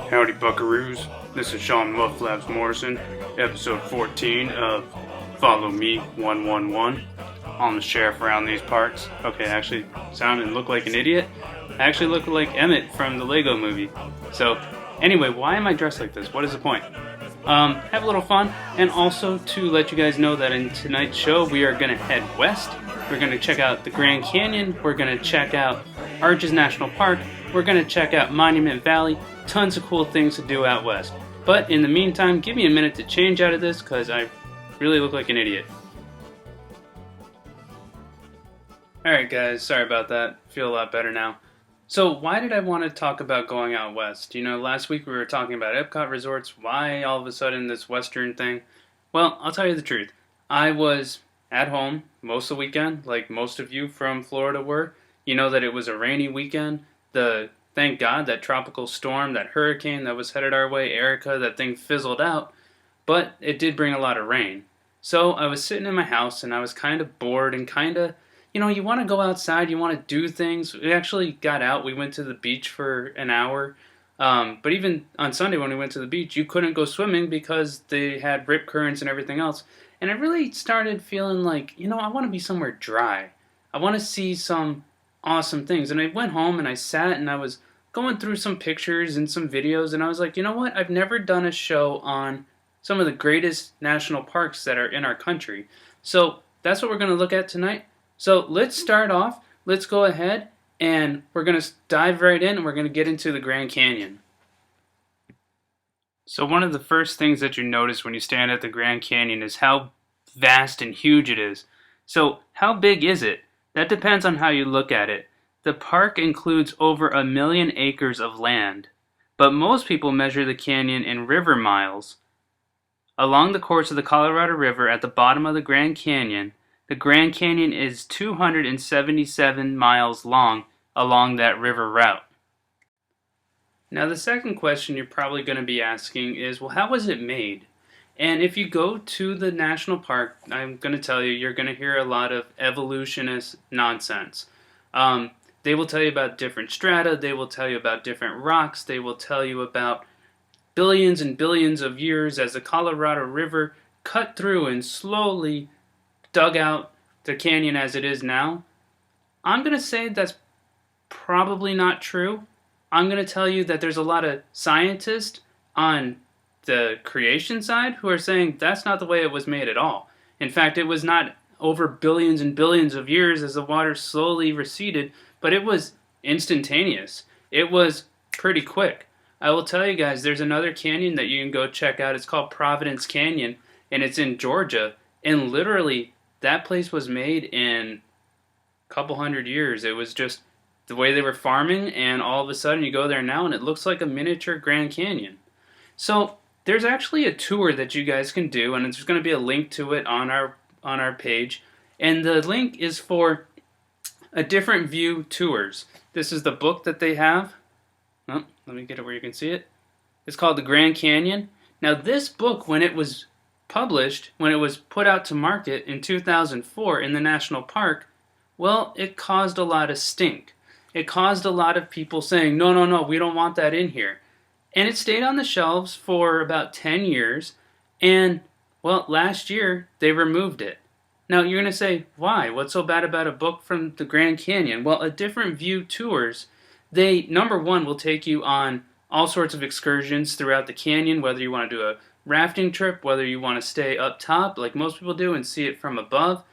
Howdy buckaroos, this is Sean Mufflabs Morrison, episode 14 of Follow Me 111. I'm the sheriff around these parts. Okay, I actually sound and look like an idiot. I actually look like Emmett from the Lego movie. So, anyway, why am I dressed like this? What is the point? Have a little fun, and also to let you guys know that in tonight's show we are going to head west. We're going to check out the Grand Canyon, we're going to check out Arches National Park, we're going to check out Monument Valley. Tons of cool things to do out west. But in the meantime, give me a minute to change out of this because I really look like an idiot. Alright guys, sorry about that. Feel a lot better now. So why did I want to talk about going out west? You know, last week we were talking about Epcot resorts. Why all of a sudden this western thing? Well, I'll tell you the truth. I was at home most of the weekend, like most of you from Florida were. You know that it was a rainy weekend. Thank God that tropical storm, that hurricane that was headed our way, Erica, that thing fizzled out. But it did bring a lot of rain. So I was sitting in my house and I was kind of bored and kind of, you know, you want to go outside, you want to do things. We actually got out. We went to the beach for an hour. But even on Sunday when we went to the beach, you couldn't go swimming because they had rip currents and everything else. And I really started feeling like, you know, I want to be somewhere dry. I want to see some awesome things. And I went home and I sat and I was going through some pictures and some videos, and I was like, you know what? I've never done a show on some of the greatest national parks that are in our country. So that's what we're going to look at tonight. So let's start off. Let's go ahead and we're going to dive right in and we're going to get into the Grand Canyon. So one of the first things that you notice when you stand at the Grand Canyon is how vast and huge it is. So how big is it? That depends on how you look at it. The park includes over 1 million acres of land, but most people measure the canyon in river miles. Along the course of the Colorado River at the bottom of the Grand Canyon is 277 miles long along that river route. Now the second question you're probably going to be asking is, well, how was it made? And if you go to the national park, I'm going to tell you, you're going to hear a lot of evolutionist nonsense. They will tell you about different strata, they will tell you about different rocks, they will tell you about billions and billions of years as the Colorado River cut through and slowly dug out the canyon as it is now. I'm going to say that's probably not true. I'm going to tell you that there's a lot of scientists on the creation side who are saying that's not the way it was made at all. In fact, it was not over billions and billions of years as the water slowly receded, but it was instantaneous. It was pretty quick. I will tell you guys, there's another canyon that you can go check out. It's called Providence Canyon, and it's in Georgia. And literally, that place was made in a couple hundred years. It was just the way they were farming, and all of a sudden you go there now, and it looks like a miniature Grand Canyon. So there's actually a tour that you guys can do, and there's going to be a link to it on our page. And the link is for a different view tours. This is the book that they have. Oh, let me get it where you can see it. It's called The Grand Canyon. Now this book, when it was published, when it was put out to market in 2004 in the national park, well, it caused a lot of stink. It caused a lot of people saying, no, we don't want that in here. And it stayed on the shelves for about 10 years, and, well, last year they removed it. Now, you're going to say, why? What's so bad about a book from the Grand Canyon? Well, a different view tours, they, number one, will take you on all sorts of excursions throughout the canyon, whether you want to do a rafting trip, whether you want to stay up top, like most people do, and see it from above.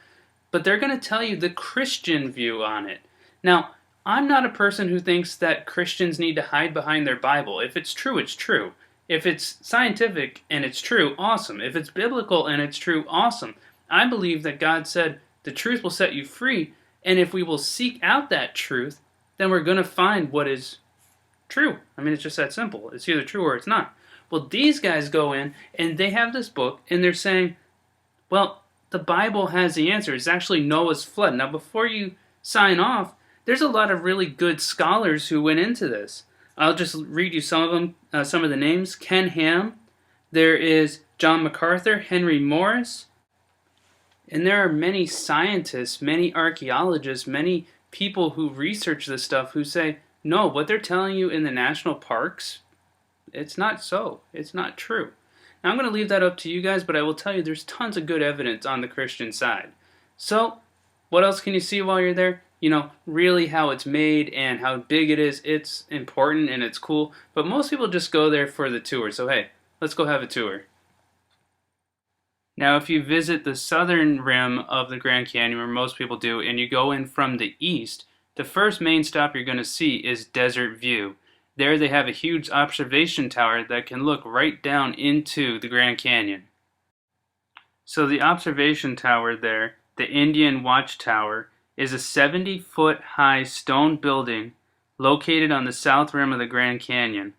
But they're going to tell you the Christian view on it. Now, I'm not a person who thinks that Christians need to hide behind their Bible. If it's true, it's true. If it's scientific and it's true, awesome. If it's biblical and it's true, awesome. I believe that God said the truth will set you free, and if we will seek out that truth, then we're going to find what is true. I mean, it's just that simple. It's either true or it's not. Well, these guys go in, and they have this book, and they're saying, well, the Bible has the answer. It's actually Noah's flood. Now, before you sign off, there's a lot of really good scholars who went into this. I'll just read you some of them, some of the names. Ken Ham. There is John MacArthur, Henry Morris. And there are many scientists, many archaeologists, many people who research this stuff who say, no, what they're telling you in the national parks It's not so. It's not true. Now, I'm going to leave that up to you guys, but I will tell you there's tons of good evidence on the Christian side. So, what else can you see while you're there? Really how it's made and how big it is. It's important and it's cool, but most people just go there for the tour. So, hey, let's go have a tour. Now, if you visit the southern rim of the Grand Canyon, where most people do, and you go in from the east, the first main stop you're going to see is Desert View. There they have a huge observation tower that can look right down into the Grand Canyon. So the observation tower there, the Indian Watchtower, is a 70-foot high stone building located on the south rim of the Grand Canyon.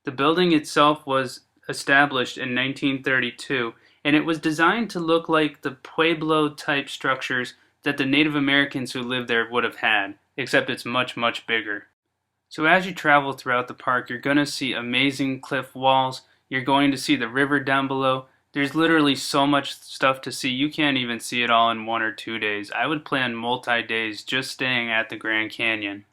The building itself was established in 1932, and it was designed to look like the Pueblo-type structures that the Native Americans who lived there would have had, except it's much, much bigger. So as you travel throughout the park, you're going to see amazing cliff walls. You're going to see the river down below. There's literally so much stuff to see, you can't even see it all in 1 or 2 days. I would plan multi-days just staying at the Grand Canyon.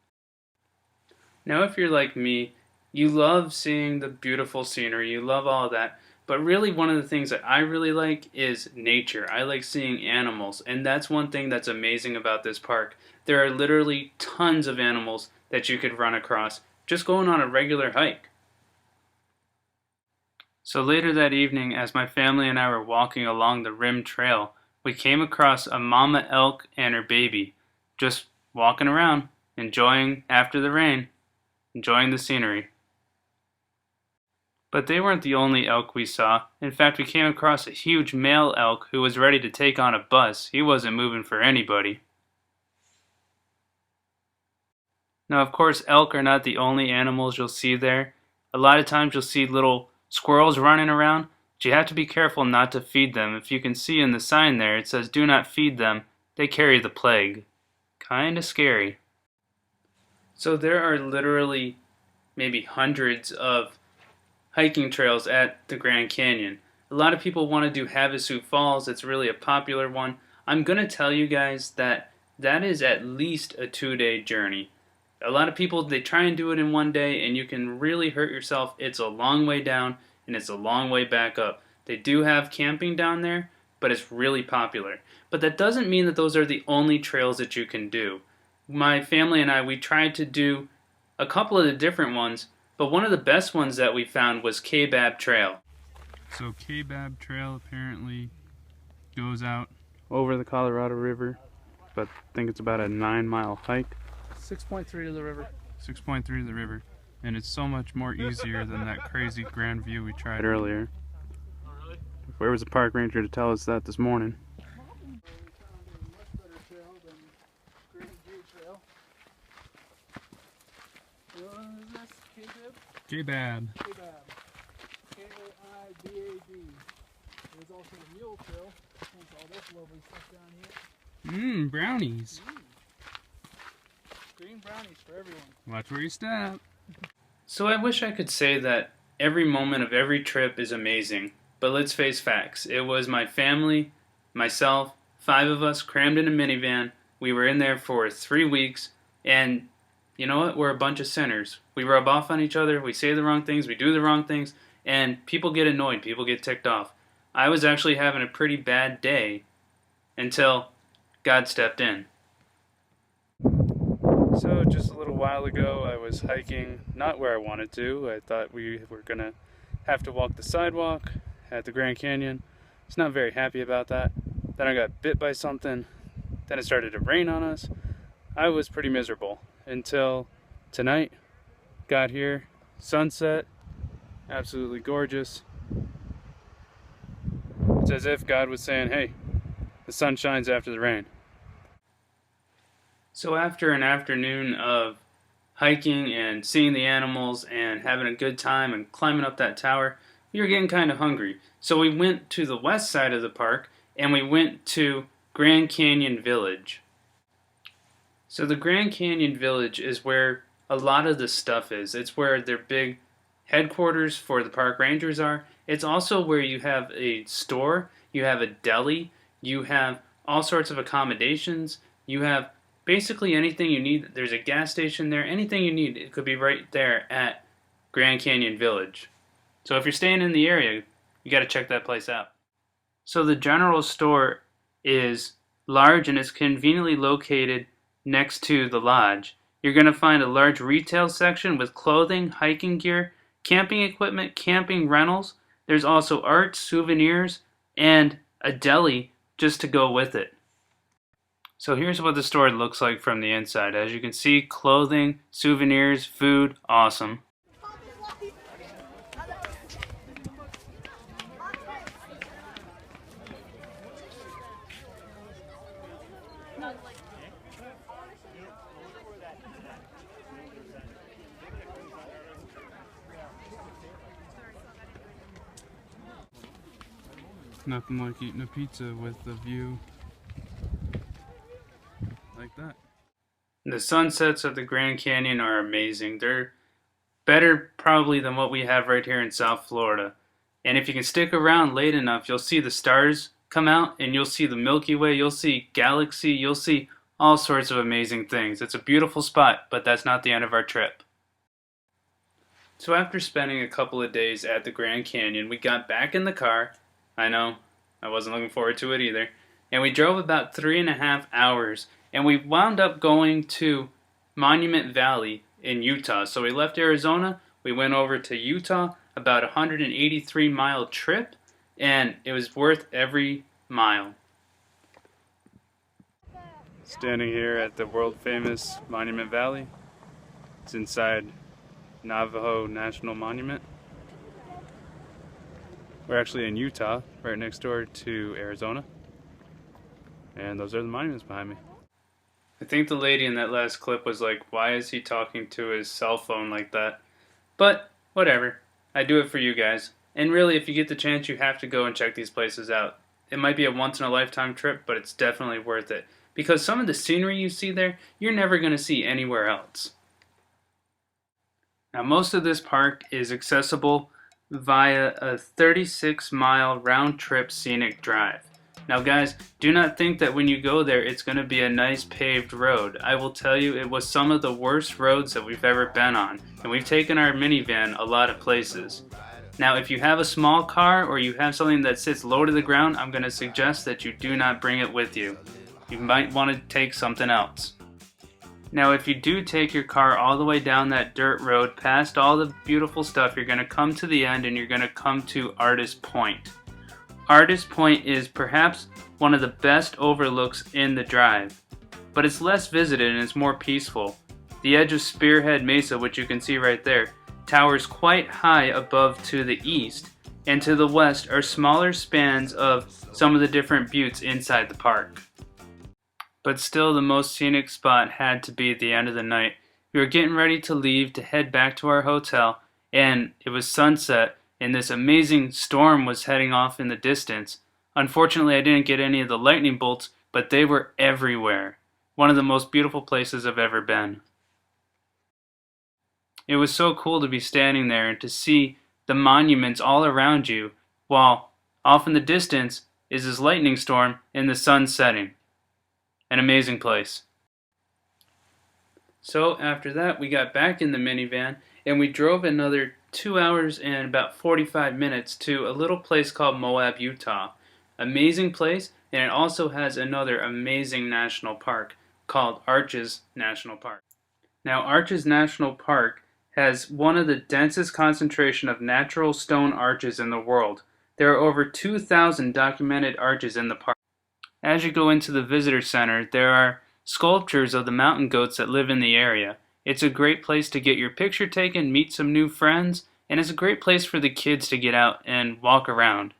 Now, if you're like me, you love seeing the beautiful scenery, you love all that, but really one of the things that I really like is nature. I like seeing animals, and that's one thing that's amazing about this park. There are literally tons of animals that you could run across just going on a regular hike. So later that evening, as my family and I were walking along the rim trail, we came across a mama elk and her baby, just walking around, enjoying after the rain, enjoying the scenery. But they weren't the only elk we saw. In fact, we came across a huge male elk who was ready to take on a bus. He wasn't moving for anybody. Now, of course, elk are not the only animals you'll see there. A lot of times you'll see little squirrels running around, but you have to be careful not to feed them. If you can see in the sign there, it says, "Do not feed them. They carry the plague." Kinda scary. So there are literally maybe hundreds of hiking trails at the Grand Canyon. A lot of people want to do Havasu Falls. It's really a popular one. I'm going to tell you guys that that is at least a 2-day journey. A lot of people, they try and do it in 1 day, and you can really hurt yourself. It's a long way down, and it's a long way back up. They do have camping down there, but it's really popular. But that doesn't mean that those are the only trails that you can do. My family and I, we tried to do a couple of the different ones, but one of the best ones that we found was Kaibab Trail. So Kaibab Trail apparently goes out over the Colorado River, but I think it's about a 9-mile hike. 6.3 to the river. 6.3 to the river. And it's so much more easier than that crazy grand view we tried earlier. Oh, really? Where was the park ranger to tell us that this morning? We found a much better trail than Grand J Trail. What is this? Kaibab? Kaibab. Kaibab. K-A-I-B-A-B. There's also the Mule Trail. Thanks all this lovely stuff down here. Brownies. Green brownies for everyone. Watch where you step. So I wish I could say that every moment of every trip is amazing, but let's face facts. It was my family, myself, 5 of us crammed in a minivan. We were in there for 3 weeks, and you know what? We're a bunch of sinners. We rub off on each other, we say the wrong things, we do the wrong things, and people get annoyed, people get ticked off. I was actually having a pretty bad day until God stepped in. So just a little while ago I was hiking, not where I wanted to. I thought we were going to have to walk the sidewalk at the Grand Canyon. I was not very happy about that. Then I got bit by something. Then it started to rain on us. I was pretty miserable until tonight. Got here, sunset, absolutely gorgeous. It's as if God was saying, hey, the sun shines after the rain. So after an afternoon of hiking and seeing the animals and having a good time and climbing up that tower, we were getting kind of hungry. So we went to the west side of the park and we went to Grand Canyon Village. So the Grand Canyon Village is where a lot of the stuff is. It's where their big headquarters for the park rangers are. It's also where you have a store, you have a deli, you have all sorts of accommodations, you have basically anything you need. There's a gas station there. Anything you need, it could be right there at Grand Canyon Village. So if you're staying in the area, you got to check that place out. So the general store is large and is conveniently located next to the lodge. You're going to find a large retail section with clothing, hiking gear, camping equipment, camping rentals. There's also art, souvenirs, and a deli just to go with it. So here's what the store looks like from the inside. As you can see, clothing, souvenirs, food, awesome. Nothing like eating a pizza with a view like that. The sunsets of the Grand Canyon are amazing. They're better probably than what we have right here in South Florida. And if you can stick around late enough, you'll see the stars come out and you'll see the Milky Way, you'll see galaxy, you'll see all sorts of amazing things. It's a beautiful spot, but that's not the end of our trip. So after spending a couple of days at the Grand Canyon, we got back in the car. I know, I wasn't looking forward to it either. And we drove about 3.5 hours, and we wound up going to Monument Valley in Utah. So we left Arizona, we went over to Utah, about a 183-mile trip, and it was worth every mile. Standing here at the world-famous Monument Valley. It's inside Navajo National Monument. We're actually in Utah, right next door to Arizona. And those are the monuments behind me. I think the lady in that last clip was like, why is he talking to his cell phone like that? But, whatever. I do it for you guys. And really, if you get the chance, you have to go and check these places out. It might be a once-in-a-lifetime trip, but it's definitely worth it. Because some of the scenery you see there, you're never going to see anywhere else. Now, most of this park is accessible via a 36-mile round-trip scenic drive. Now guys, do not think that when you go there it's going to be a nice paved road. I will tell you, it was some of the worst roads that we've ever been on, and we've taken our minivan a lot of places. Now if you have a small car or you have something that sits low to the ground, I'm going to suggest that you do not bring it with you. You might want to take something else. Now if you do take your car all the way down that dirt road past all the beautiful stuff, you're going to come to the end and you're going to come to Artist Point. Artist Point is perhaps one of the best overlooks in the drive, but it's less visited and it's more peaceful. The edge of Spearhead Mesa, which you can see right there, towers quite high above to the east, and to the west are smaller spans of some of the different buttes inside the park. But still, the most scenic spot had to be at the end of the night. We were getting ready to leave to head back to our hotel, and it was sunset, and this amazing storm was heading off in the distance. Unfortunately, I didn't get any of the lightning bolts, but they were everywhere. One of the most beautiful places I've ever been. It was so cool to be standing there and to see the monuments all around you, while off in the distance is this lightning storm and the sun setting. An amazing place. So after that, we got back in the minivan and we drove another 2 hours and about 45 minutes to a little place called Moab, Utah. Amazing place, and it also has another amazing national park called Arches National Park. Now Arches National Park has one of the densest concentration of natural stone arches in the world. There are over 2,000 documented arches in the park. As you go into the visitor center, there are sculptures of the mountain goats that live in the area. It's a great place to get your picture taken, meet some new friends, and it's a great place for the kids to get out and walk around.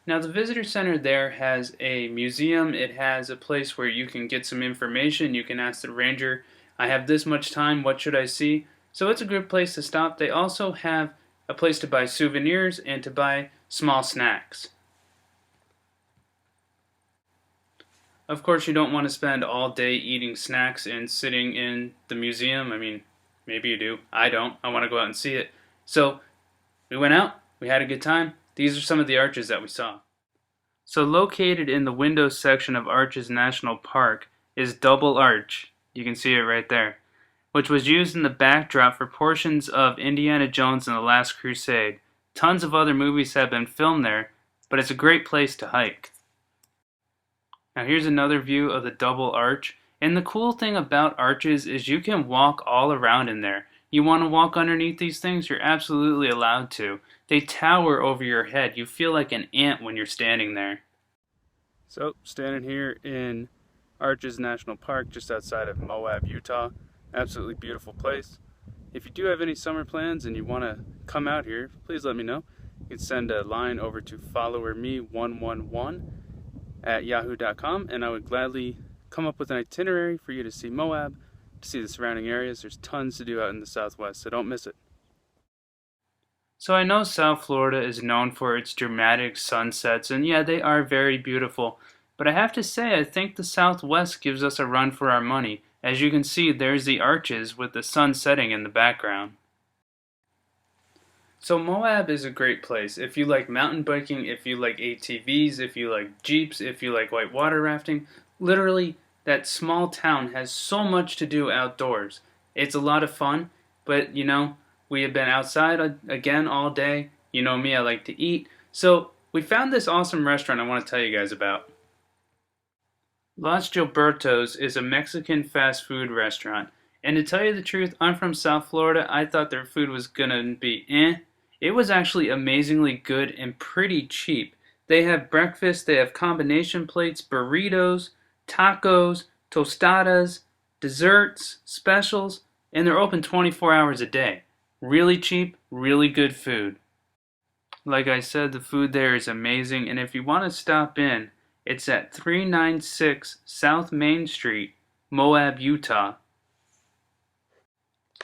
Now the visitor center there has a museum. It has a place where you can get some information. You can ask the ranger, I have this much time, what should I see? So it's a good place to stop. They also have a place to buy souvenirs and to buy small snacks. Of course, you don't want to spend all day eating snacks and sitting in the museum. I mean, maybe you do. I don't. I want to go out and see it. So, we went out. We had a good time. These are some of the arches that we saw. So, located in the windows section of Arches National Park is double arch. You can see it right there, which was used in the backdrop for portions of Indiana Jones and the Last Crusade. Tons of other movies have been filmed there, but it's a great place to hike. Now here's another view of the double arch, and the cool thing about arches is you can walk all around in there. You want to walk underneath these things? You're absolutely allowed to. They tower over your head. You feel like an ant when you're standing there. So, standing here in Arches National Park just outside of Moab, Utah. Absolutely beautiful place. If you do have any summer plans and you want to come out here, please let me know. You can send a line over to followerme111@yahoo.com, and I would gladly come up with an itinerary for you to see Moab, to see the surrounding areas. There's tons to do out in the Southwest, so don't miss it. So I know South Florida is known for its dramatic sunsets, and yeah, they are very beautiful. But I have to say, I think the Southwest gives us a run for our money. As you can see, there's the arches with the sun setting in the background. So Moab is a great place. If you like mountain biking, if you like ATVs, if you like Jeeps, if you like whitewater rafting, literally that small town has so much to do outdoors. It's a lot of fun, but you know, we have been outside again all day. You know me, I like to eat. So we found this awesome restaurant I want to tell you guys about. Los Gilbertos is a Mexican fast food restaurant. And to tell you the truth, I'm from South Florida. I thought their food was gonna be It was actually amazingly good and pretty cheap. They have breakfast, they have combination plates, burritos, tacos, tostadas, desserts, specials, and they're open 24 hours a day. Really cheap, really good food. Like I said, the food there is amazing, and if you want to stop in, it's at 396 South Main Street, Moab, Utah.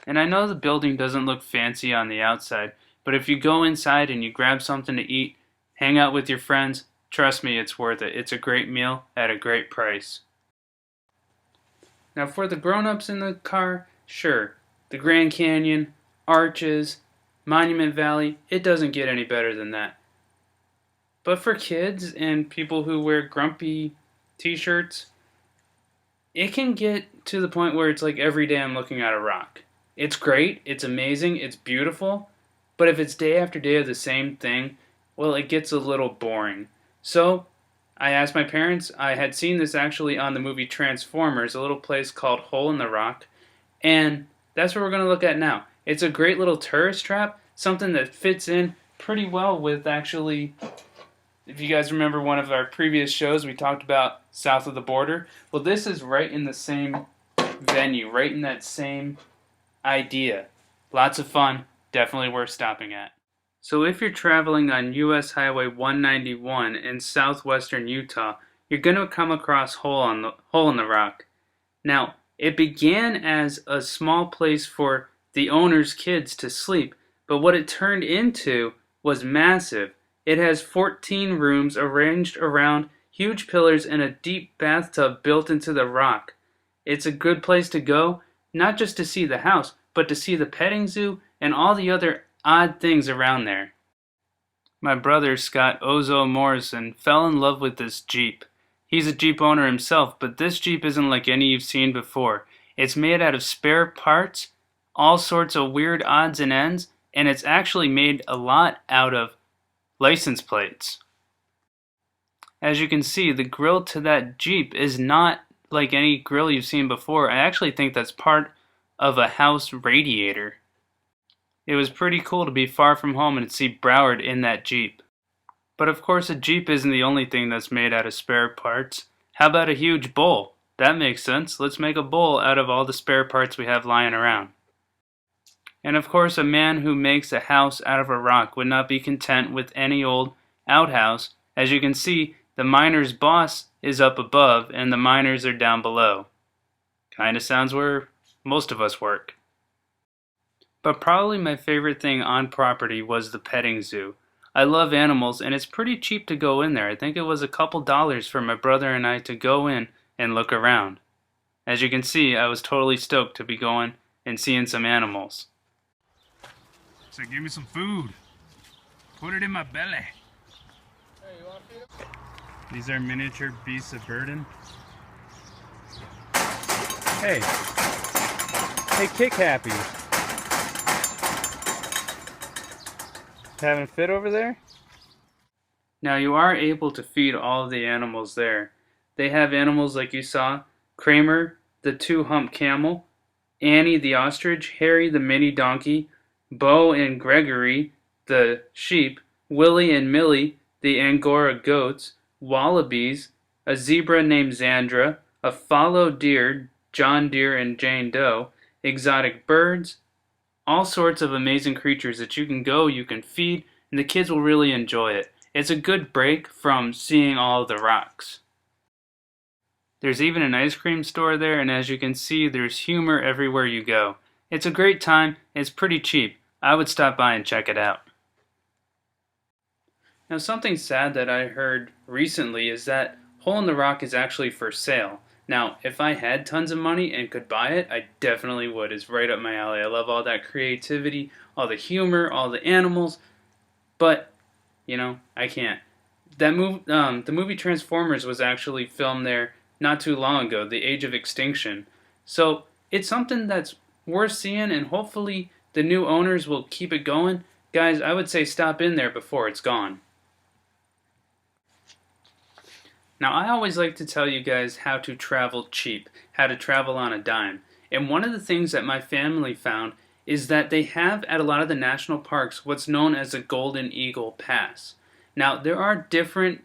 And I know the building doesn't look fancy on the outside, but if you go inside and you grab something to eat, hang out with your friends, trust me, it's worth it. It's a great meal at a great price. Now for the grown-ups in the car, sure, the Grand Canyon, Arches, Monument Valley, it doesn't get any better than that. But for kids and people who wear grumpy t-shirts, it can get to the point where it's like every day I'm looking at a rock. It's great, it's amazing, it's beautiful, but if it's day after day of the same thing, well, it gets a little boring. So I asked my parents. I had seen this actually on the movie Transformers, a little place called Hole in the Rock, and that's what we're going to look at now. It's a great little tourist trap, something that fits in pretty well with actually, if you guys remember one of our previous shows, we talked about south of the border. Well, this is right in the same venue, right in that same idea. Lots of fun, definitely worth stopping at. So if you're traveling on US Highway 191 in southwestern Utah, you're going to come across Hole in the Rock. Now, it began as a small place for the owner's kids to sleep, but what it turned into was massive. It has 14 rooms arranged around huge pillars and a deep bathtub built into the rock. It's a good place to go, not just to see the house, but to see the petting zoo and all the other odd things around there. My brother, Scott Ozo Morrison, fell in love with this Jeep. He's a Jeep owner himself, but this Jeep isn't like any you've seen before. It's made out of spare parts, all sorts of weird odds and ends, and it's actually made a lot out of license plates. As you can see, the grill to that Jeep is not like any grill you've seen before. I actually think that's part of a house radiator. It was pretty cool to be far from home and see Broward in that Jeep. But of course a Jeep isn't the only thing that's made out of spare parts. How about a huge bowl? That makes sense. Let's make a bowl out of all the spare parts we have lying around. And of course a man who makes a house out of a rock would not be content with any old outhouse. As you can see, the miner's boss is up above and the miners are down below. Kinda sounds where most of us work. But probably my favorite thing on property was the petting zoo. I love animals and it's pretty cheap to go in there. I think it was a couple dollars for my brother and I to go in and look around. As you can see, I was totally stoked to be going and seeing some animals. So give me some food. Put it in my belly. Hey, you want to feed him? These are miniature beasts of burden. Hey. Hey, Kick Happy. Having a fit over there? Now you are able to feed all of the animals there. They have animals like you saw, Kramer, the two-hump camel, Annie the ostrich, Harry the mini donkey, Bo and Gregory the sheep, Willie and Millie the Angora goats, wallabies, a zebra named Zandra, a fallow deer, John Deere and Jane Doe, exotic birds, all sorts of amazing creatures that you can feed, and the kids will really enjoy it. It's a good break from seeing all the rocks. There's even an ice cream store there, and as you can see, there's humor everywhere you go. It's a great time, it's pretty cheap. I would stop by and check it out. Now, something sad that I heard recently is that Hole in the Rock is actually for sale. Now, if I had tons of money and could buy it, I definitely would. It's right up my alley. I love all that creativity, all the humor, all the animals, but I can't. The movie Transformers was actually filmed there not too long ago, The Age of Extinction. So it's something that's worth seeing, and hopefully the new owners will keep it going. Guys, I would say stop in there before it's gone. Now, I always like to tell you guys how to travel cheap, how to travel on a dime. And one of the things that my family found is that they have at a lot of the national parks what's known as a Golden Eagle Pass. Now, there are different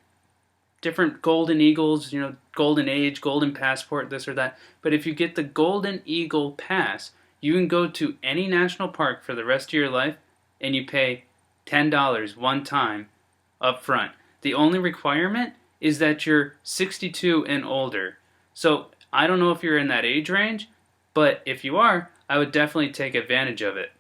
Golden Eagles, Golden Age, Golden Passport, this or that. But if you get the Golden Eagle Pass, you can go to any national park for the rest of your life and you pay $10 one time up front. The only requirement is that you're 62 and older. So I don't know if you're in that age range, but if you are, I would definitely take advantage of it.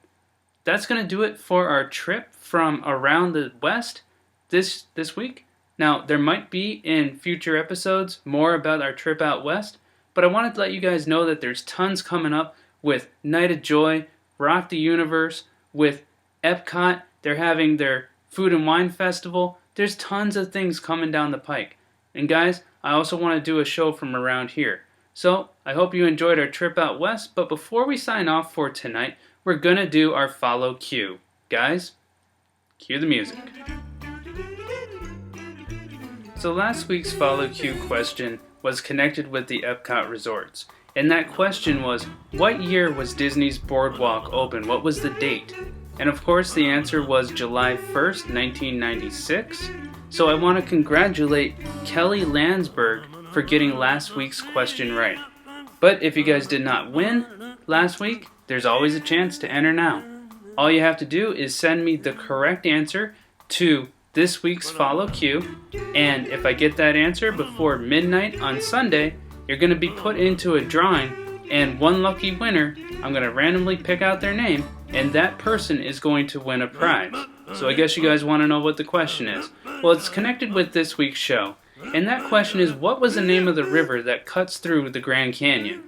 That's going to do it for our trip from around the West this week. Now, there might be in future episodes more about our trip out west, but I wanted to let you guys know that there's tons coming up with Night of Joy, Rock the Universe, with Epcot. They're having their Food and Wine Festival. There's tons of things coming down the pike. And guys, I also want to do a show from around here. So, I hope you enjoyed our trip out west, but before we sign off for tonight, we're going to do our follow cue. Guys, cue the music. So last week's follow cue question was connected with the Epcot resorts. And that question was, what year was Disney's Boardwalk open? What was the date? And of course the answer was July 1st, 1996. So I want to congratulate Kelly Landsberg for getting last week's question right. But if you guys did not win last week, there's always a chance to enter now. All you have to do is send me the correct answer to this week's follow cue, and if I get that answer before midnight on Sunday, you're going to be put into a drawing, and one lucky winner, I'm going to randomly pick out their name, and that person is going to win a prize. So I guess you guys want to know what the question is. Well, it's connected with this week's show, and that question is, what was the name of the river that cuts through the Grand Canyon?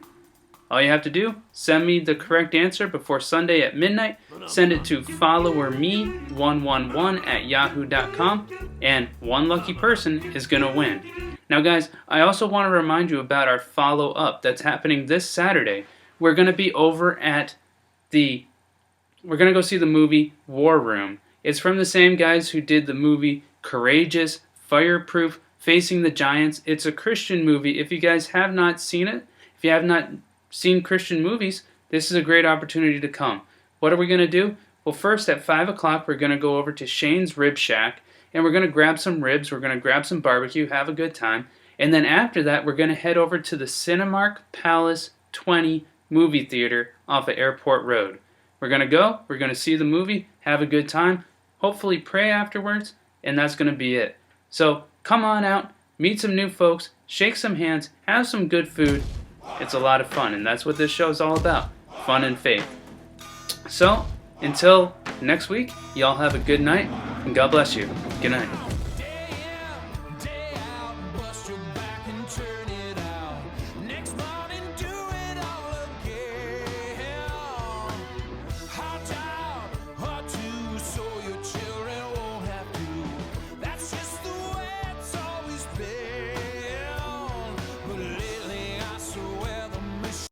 All you have to do, send me the correct answer before Sunday at midnight, send it to followerme111@yahoo.com, and one lucky person is going to win. Now guys, I also want to remind you about our follow-up that's happening this Saturday. We're going to be over at we're going to go see the movie War Room. It's from the same guys who did the movie Courageous, Fireproof, Facing the Giants. It's a Christian movie. If you guys have not seen it, if you have not seen Christian movies, this is a great opportunity to come. What are we going to do? Well, first at 5 o'clock, we're going to go over to Shane's Rib Shack, and we're going to grab some ribs, we're going to grab some barbecue, have a good time, and then after that, we're going to head over to the Cinemark Palace 20 movie theater off of Airport Road. We're going to see the movie, have a good time, hopefully pray afterwards, and that's going to be it. So, come on out, meet some new folks, shake some hands, have some good food. It's a lot of fun, and that's what this show is all about, fun and faith. So, until next week, y'all have a good night, and God bless you. Good night.